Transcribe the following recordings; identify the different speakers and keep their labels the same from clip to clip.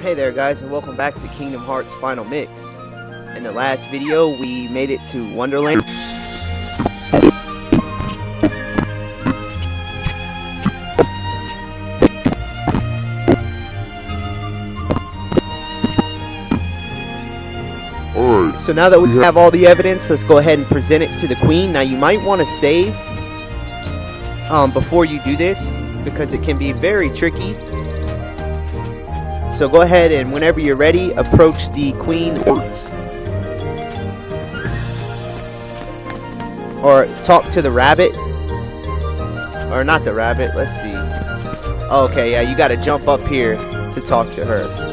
Speaker 1: Hey there guys, and welcome back to Kingdom Hearts Final Mix. In the last video we made it to Wonderland.
Speaker 2: Alright.
Speaker 1: So now that we have all the evidence, let's go ahead and present it to the Queen. Now you might want to save before you do this, because it can be very tricky. So go ahead and whenever you're ready, approach the Queen or talk to the rabbit. Or not the rabbit, let's see. Okay, yeah, you gotta jump up here to talk to her.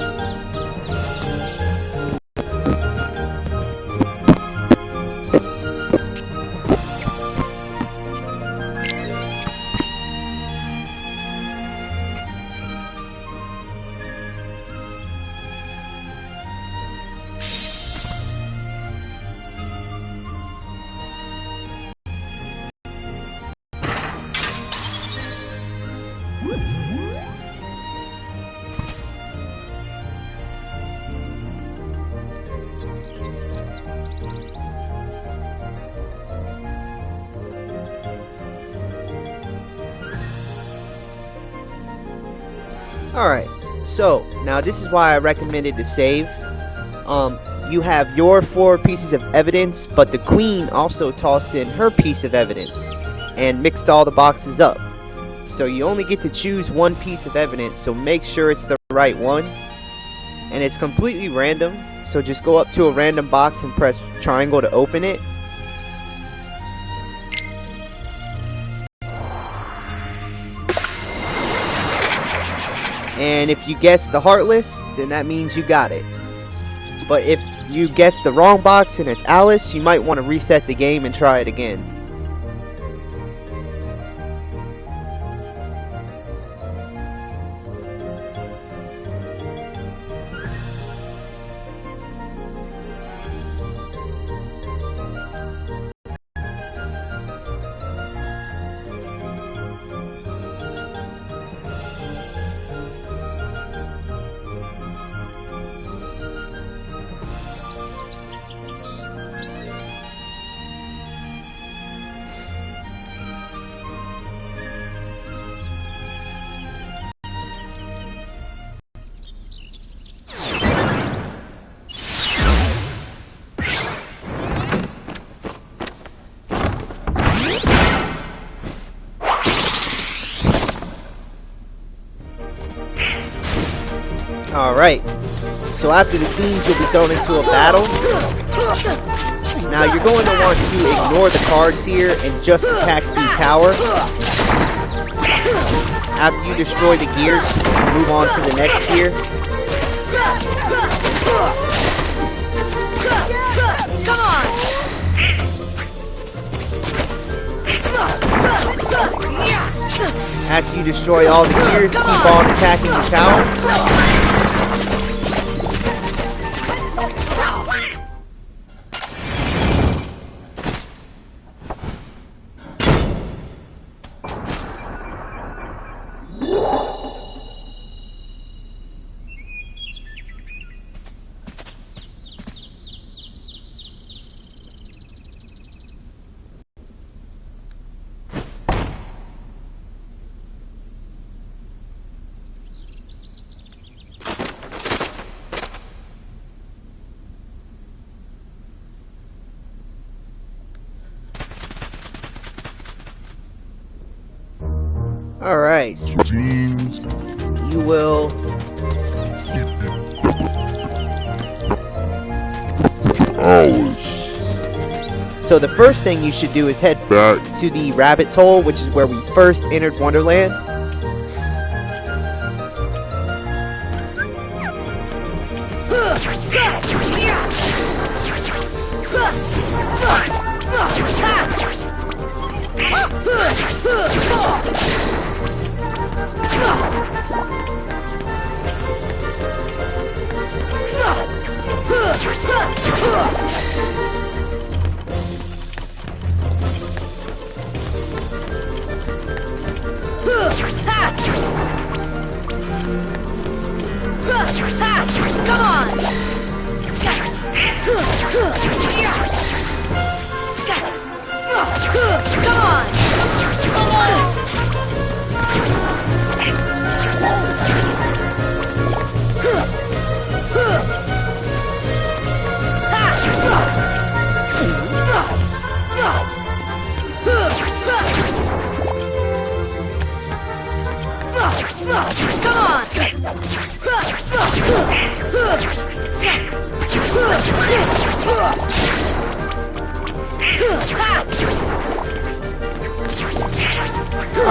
Speaker 1: Alright, so now this is why I recommended to save. You have your 4 pieces of evidence, but the Queen also tossed in her piece of evidence and mixed all the boxes up. So you only get to choose one piece of evidence, so make sure it's the right one. And it's completely random, so just go up to a random box and press triangle to open it. And if you guess the Heartless, then that means you got it. But if you guess the wrong box and it's Alice, you might want to reset the game and try it again. Alright, so after the scenes you'll be thrown into a battle. Now you're going to want to ignore the cards here and just attack the tower. After you destroy the gears, move on to the next gear.
Speaker 3: Come on!
Speaker 1: After you destroy all the gears, keep on attacking the tower. Alright, you will So the first thing you should do is head back to the rabbit's hole, which is where we first entered Wonderland.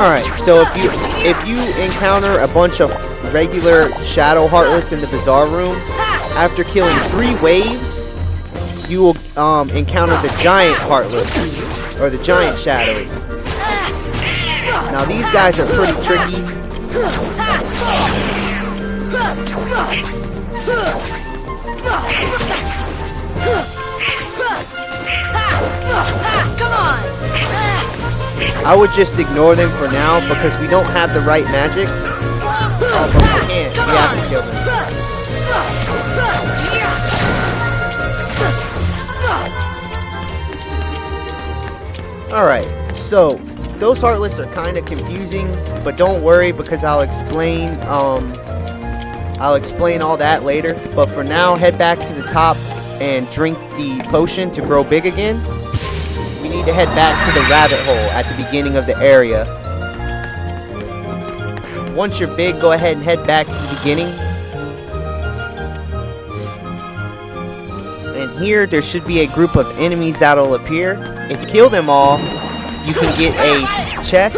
Speaker 1: Alright, so if you encounter a bunch of regular Shadow Heartless in the Bazaar Room, after killing 3 waves, you will encounter the Giant Heartless, or the Giant Shadows. Now these guys are pretty tricky.
Speaker 2: Come on!
Speaker 1: I would just ignore them for now because we don't have the right magic. Oh, but we can't. We have to kill them. Alright, so those Heartless are kind of confusing, but don't worry because I'll explain all that later. But for now, head back to the top and drink the potion to grow big again. We need to head back to the rabbit hole at the beginning of the area. Once you're big, go ahead and head back to the beginning. And here, there should be a group of enemies that'll appear. If you kill them all, you can get a chest.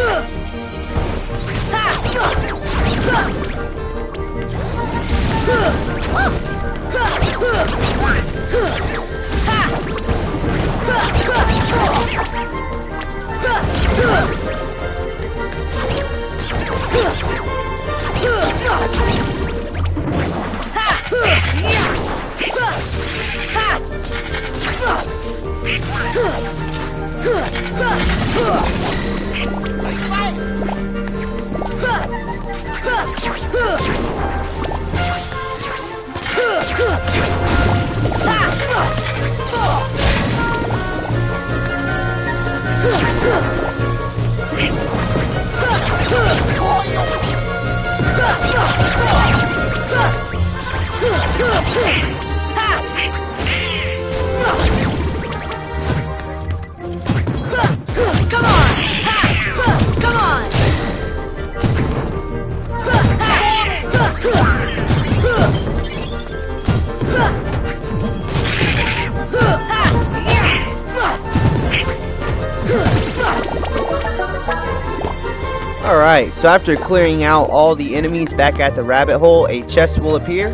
Speaker 1: Alright, so after clearing out all the enemies back at the rabbit hole, a chest will appear.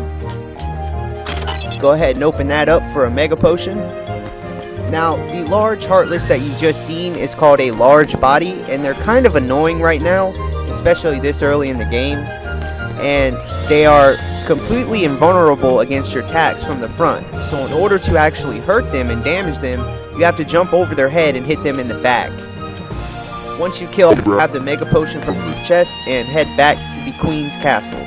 Speaker 1: Go ahead and open that up for a mega potion. Now, the large Heartless that you just seen is called a large body, and they're kind of annoying right now, especially this early in the game. And they are completely invulnerable against your attacks from the front. So in order to actually hurt them and damage them, you have to jump over their head and hit them in the back. Once you kill, have the mega potion from the chest and head back to the Queen's Castle.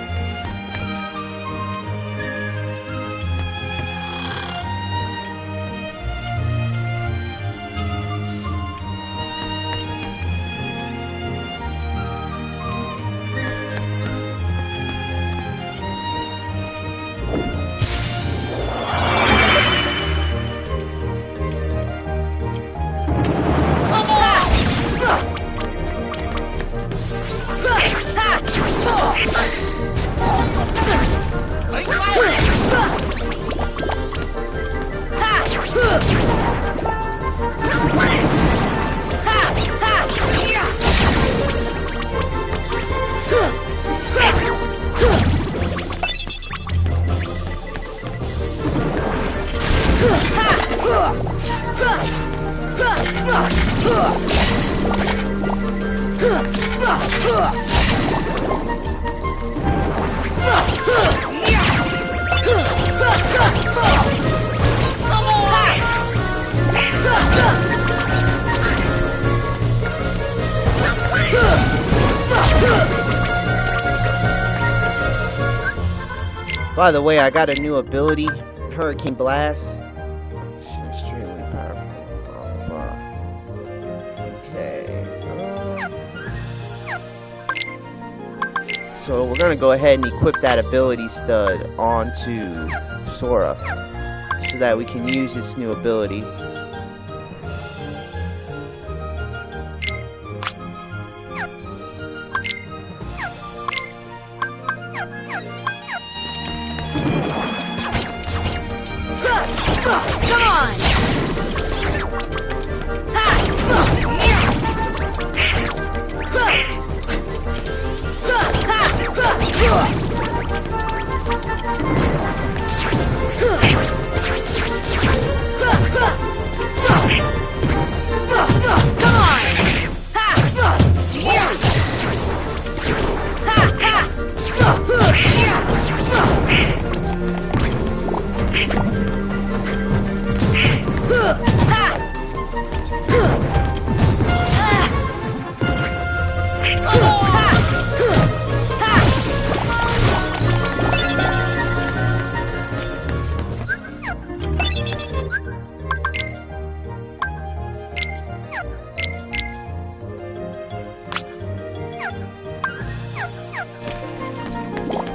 Speaker 1: By the way, I got a new ability, Hurricane Blast. Extremely powerful. Okay. So we're gonna go ahead and equip that ability stud onto Sora, so that we can use this new ability.
Speaker 2: Come on!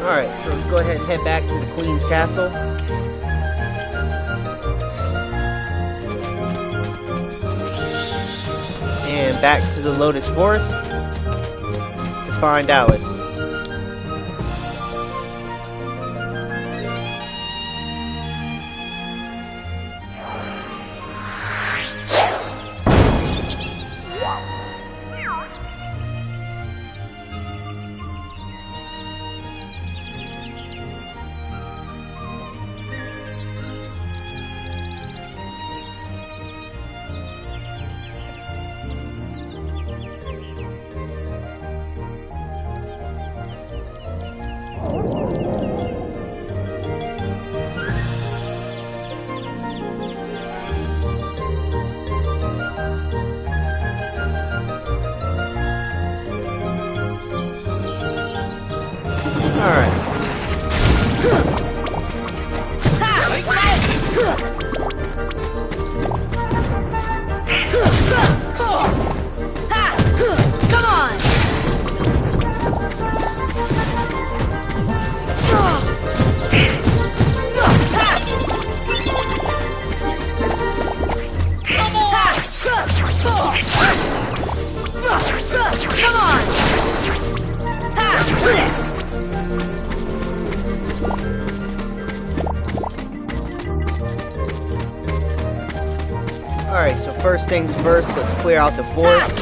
Speaker 1: Alright, so let's go ahead and head back to the Queen's Castle. And back to the Lotus Forest to find Alice. Alright, so first things first, let's clear out the forest.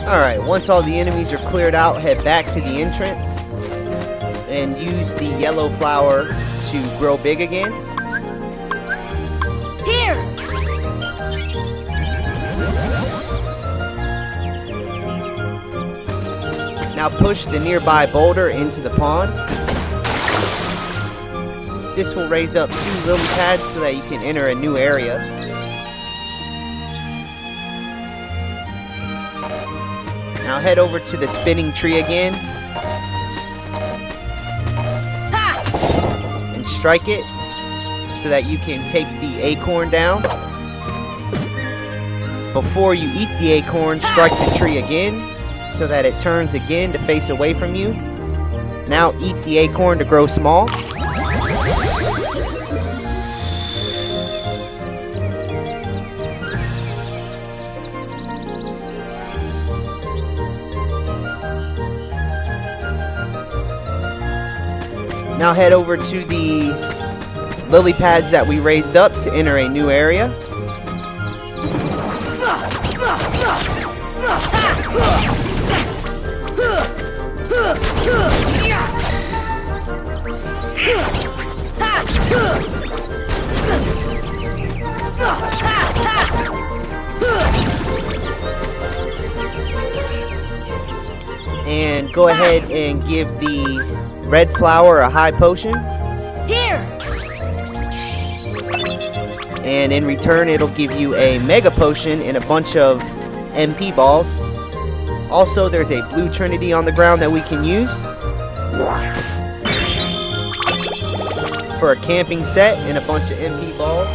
Speaker 1: Alright, once all the enemies are cleared out, head back to the entrance and use the yellow flower to grow big again.
Speaker 2: Here!
Speaker 1: Now push the nearby boulder into the pond. This will raise up 2 lily pads so that you can enter a new area. Now head over to the spinning tree again and strike it so that you can take the acorn down. Before you eat the acorn, strike the tree again so that it turns again to face away from you. Now eat the acorn to grow small. Now head over to the lily pads that we raised up to enter a new area. And go ahead and give the red flower a high potion.
Speaker 2: Here!
Speaker 1: And in return it'll give you a mega potion and a bunch of MP balls. Also there's a blue trinity on the ground that we can use for a camping set and a bunch of MP balls.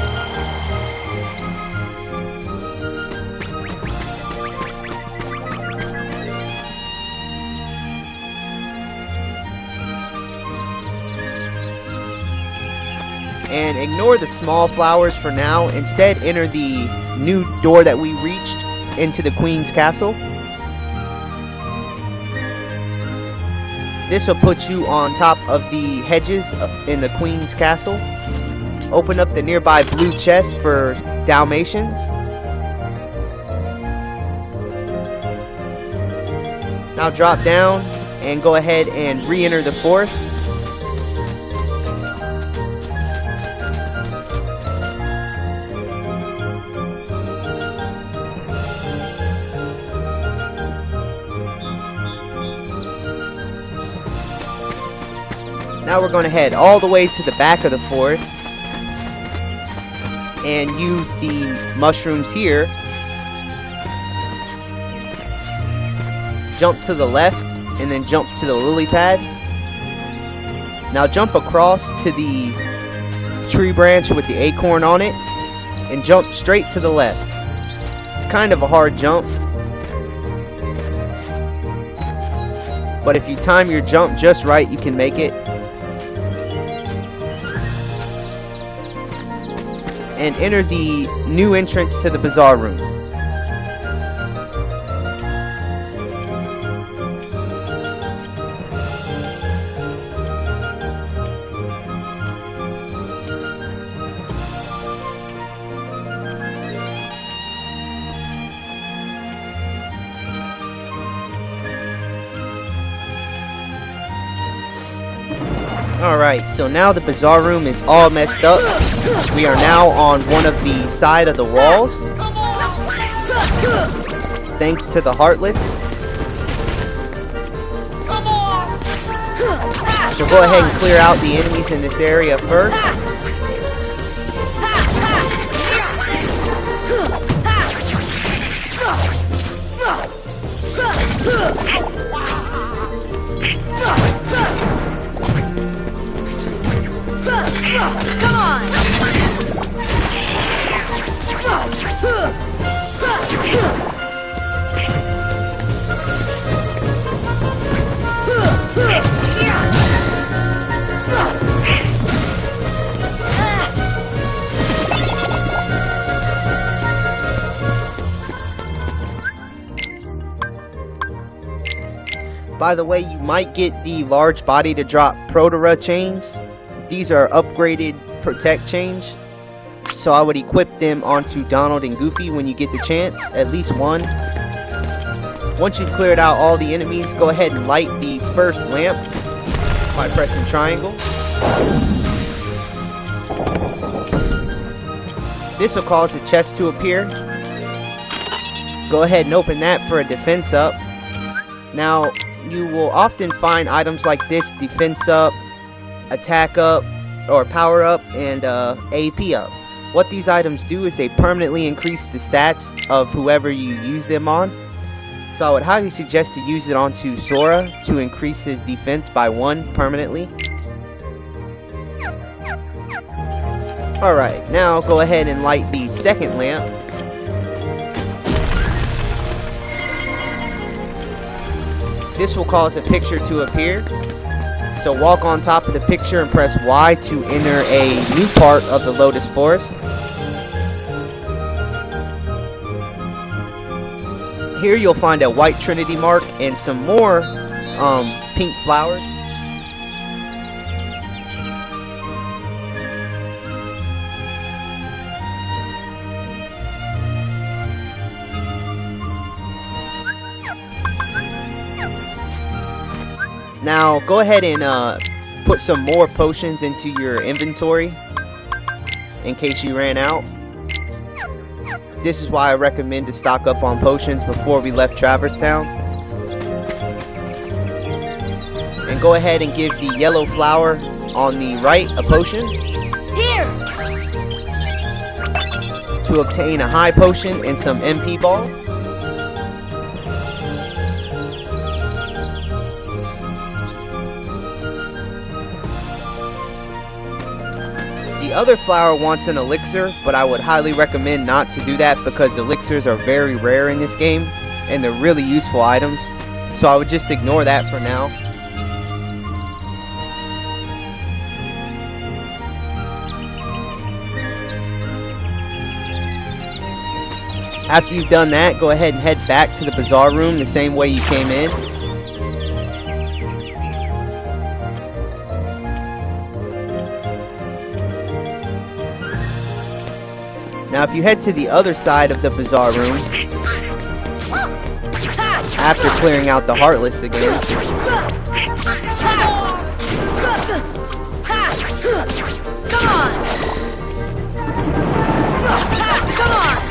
Speaker 1: And ignore the small flowers for now. Instead, enter the new door that we reached into the queen's castle. This will put you on top of the hedges in the queen's castle. Open up the nearby blue chest for Dalmatians. Now drop down and go ahead and re-enter the forest. Now we're going to head all the way to the back of the forest and use the mushrooms here. Jump to the left and then jump to the lily pad. Now jump across to the tree branch with the acorn on it and jump straight to the left. It's kind of a hard jump, but if you time your jump just right, you can make it. And enter the new entrance to the bazaar room. Alright, so now the bazaar room is all messed up. We are now on one of the side of the walls, thanks to the Heartless. So go ahead and clear out the enemies in this area first.
Speaker 2: Come on!
Speaker 1: By the way, you might get the large body to drop Protera chains. These are upgraded protect chains, so I would equip them onto Donald and Goofy when you get the chance, at least one. Once you've cleared out all the enemies, go ahead and light the first lamp by pressing triangle. This will cause a chest to appear. Go ahead and open that for a defense up. Now, you will often find items like this: defense up, attack up, or power up, and AP up. What these items do is they permanently increase the stats of whoever you use them on. So I would highly suggest to use it onto Sora to increase his defense by 1 permanently. Alright, now go ahead and light the second lamp. This will cause a picture to appear. So walk on top of the picture and press Y to enter a new part of the Lotus Forest. Here you'll find a white Trinity mark and some more pink flowers. Now go ahead and put some more potions into your inventory in case you ran out. This is why I recommend to stock up on potions before we left Traverse Town. And go ahead and give the yellow flower on the right a potion.
Speaker 2: Here!
Speaker 1: To obtain a high potion and some MP balls. The other flower wants an elixir, but I would highly recommend not to do that because elixirs are very rare in this game and they're really useful items. So I would just ignore that for now. After you've done that, go ahead and head back to the bazaar room the same way you came in. Now if you head to the other side of the bazaar room, after clearing out the Heartless again,
Speaker 2: Come on! Come on!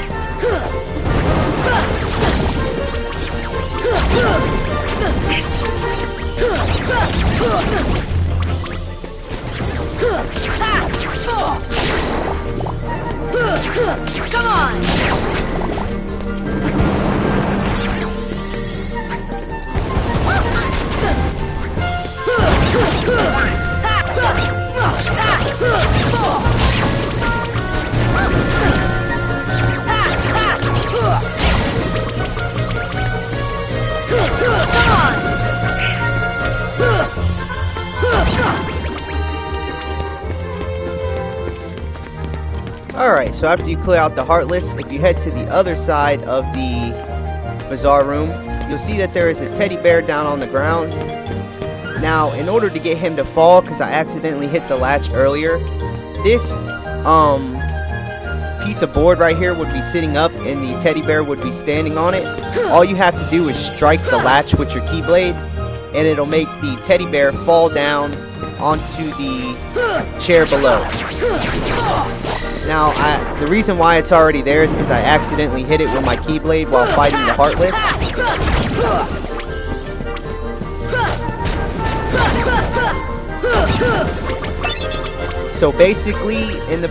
Speaker 2: Come on!
Speaker 1: Alright, so after you clear out the Heartless, if you head to the other side of the bazaar room, you'll see that there is a teddy bear down on the ground. Now, in order to get him to fall, because I accidentally hit the latch earlier, this piece of board right here would be sitting up and the teddy bear would be standing on it. All you have to do is strike the latch with your keyblade, and it'll make the teddy bear fall down onto the chair below. Now, the reason why it's already there is because I accidentally hit it with my keyblade while fighting the Heartless. So basically, in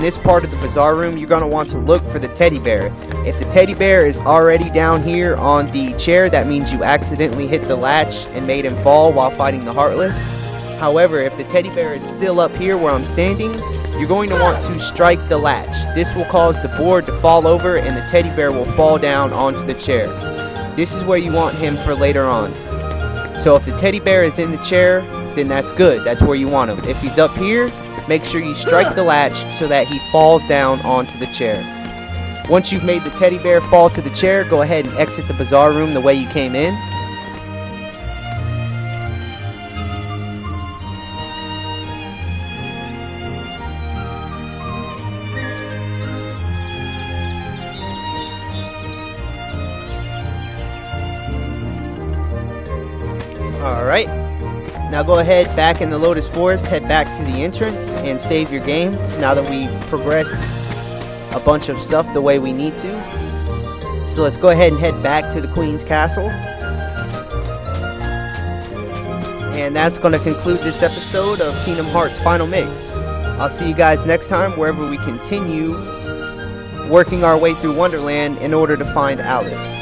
Speaker 1: this part of the bazaar room, you're going to want to look for the teddy bear. If the teddy bear is already down here on the chair, that means you accidentally hit the latch and made him fall while fighting the Heartless. However, if the teddy bear is still up here where I'm standing, you're going to want to strike the latch. This will cause the board to fall over and the teddy bear will fall down onto the chair. This is where you want him for later on. So if the teddy bear is in the chair, then that's good. That's where you want him. If he's up here, make sure you strike the latch so that he falls down onto the chair. Once you've made the teddy bear fall to the chair, go ahead and exit the bazaar room the way you came in. Alright, now go ahead back in the Lotus Forest, head back to the entrance and save your game now that we progressed a bunch of stuff the way we need to. So let's go ahead and head back to the Queen's Castle. And that's going to conclude this episode of Kingdom Hearts Final Mix. I'll see you guys next time wherever we continue working our way through Wonderland in order to find Alice.